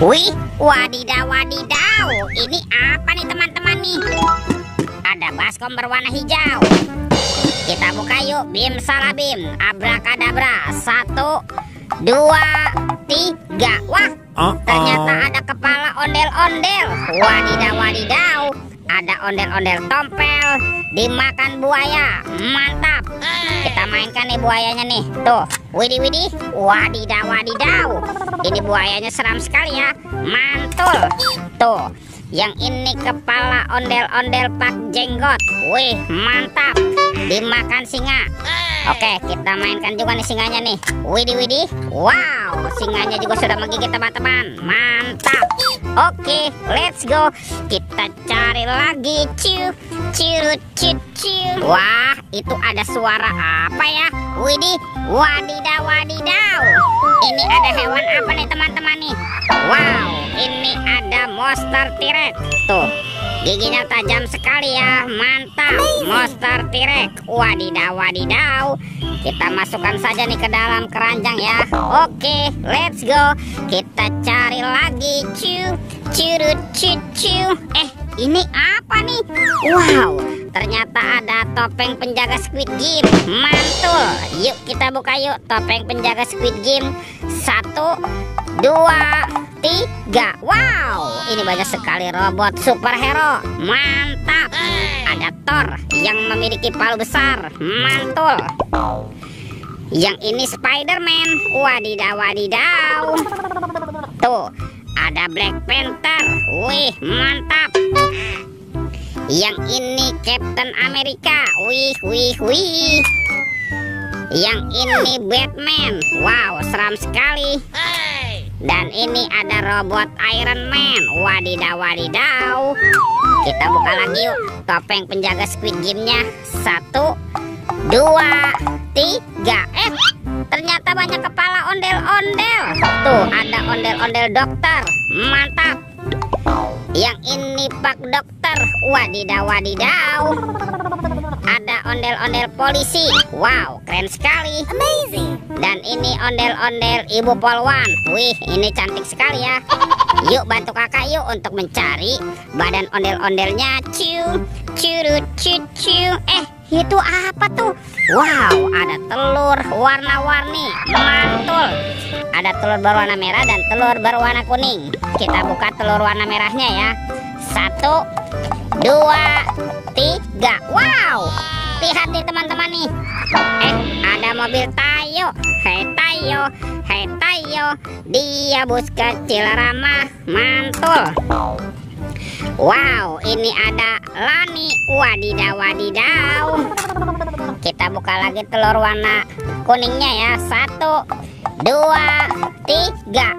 Wih, wadidaw, wadidaw. Ini apa nih teman-teman nih? Ada baskom berwarna hijau. Kita buka yuk. Bim salah bim. Abrakadabra. 1, 2, 3. Wah, ternyata ada kepala ondel-ondel. Wadidaw, wadidaw. Ada ondel-ondel tompel dimakan buaya. Mantap. Kita mainkan nih buayanya nih. Tuh, widih widih. Wadidaw, wadidaw. Ini buayanya seram sekali ya. Mantul. Tuh, yang ini kepala ondel-ondel Pak Jenggot. Wih, mantap. Dimakan singa. Oke, kita mainkan juga nih singanya nih. Widih widih. Wow, singanya juga sudah menggigit teman-teman. Mantap. Oke, let's go. Kita cari lagi. Ciu, ciu, ciu, ciu. Wah, itu ada suara apa ya? Widih, wadidaw, wadidaw. Ini ada hewan apa nih teman-teman nih? Wow, ini ada monster T-Rex. Tuh, giginya tajam sekali ya. Mantap, monster T-Rex. Wadidaw, wadidaw. Kita masukkan saja nih ke dalam keranjang ya. Oke, let's go. Kita cari lagi. Ciu, ciu, ciu, ciu. Ini apa nih? Wow, ternyata ada topeng penjaga Squid Game. Mantul. Yuk kita buka yuk. Topeng penjaga Squid Game. 1, 2, 3. Wow, ini banyak sekali robot superhero. Mantap. Ada Thor yang memiliki palu besar. Mantul. Yang ini Spider-Man. Wadidaw, wadidaw. Tuh, ada Black Panther. Wih, mantap. Yang ini Captain America. Wih, wih, wih. Yang ini Batman. Wow, seram sekali. Dan ini ada robot Iron Man. Wadidaw, wadidaw. Kita buka lagi yuk. Topeng penjaga Squid Game-nya. 1, 2, 3. Ternyata banyak kepala ondel-ondel. Tuh, ada ondel-ondel dokter. Mantap. Yang ini Pak Dokter. Wadidaw, wadidaw. Ada ondel-ondel polisi. Wow, keren sekali. Amazing. Dan ini ondel-ondel Ibu Polwan. Wih, ini cantik sekali ya. Yuk bantu kakak yuk untuk mencari badan ondel-ondelnya. Ciu, ciu, ciu, ciu. Itu apa tuh? Wow, ada telur warna-warni. Mantul. Ada telur berwarna merah dan telur berwarna kuning. Kita buka telur warna merahnya ya. 1, 2, 3. Wow, lihat nih teman-teman nih. Ada mobil Tayo. Hei Tayo, hei Tayo. Dia bus kecil ramah. Mantul. Wow, ini ada Lani. Wadidaw, wadidaw. Kita buka lagi telur warna kuningnya ya. 1, 2, 3.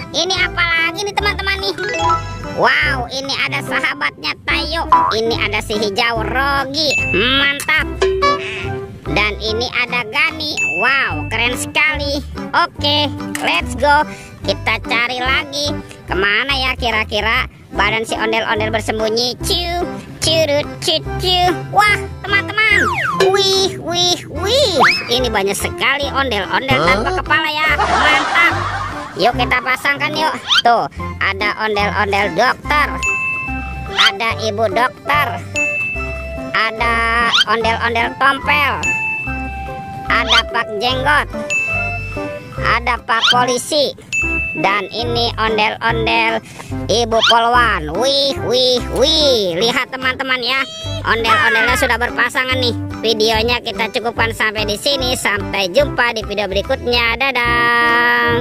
Ini apa lagi nih teman-teman nih? Wow, ini ada sahabatnya Tayo. Ini ada si hijau Rogi. Mantap. Dan ini ada Gani. Wow, keren sekali. Oke, let's go. Kita cari lagi. Kemana ya kira-kira badan si ondel-ondel bersembunyi? Ciu, ciu, ciu, ciu. Wah, teman-teman. Wih, wih, wih. Ini banyak sekali ondel-ondel tanpa kepala ya. Mantap. Yuk kita pasangkan yuk. Tuh, ada ondel-ondel dokter. Ada ibu dokter. Ada ondel-ondel tompel. Ada Pak Jenggot. Ada Pak Polisi. Dan ini ondel-ondel Ibu Polwan. Wih, wih, wih. Lihat teman-teman ya. Ondel-ondelnya sudah berpasangan nih. Videonya kita cukupkan sampai di sini. Sampai jumpa di video berikutnya. Dadah.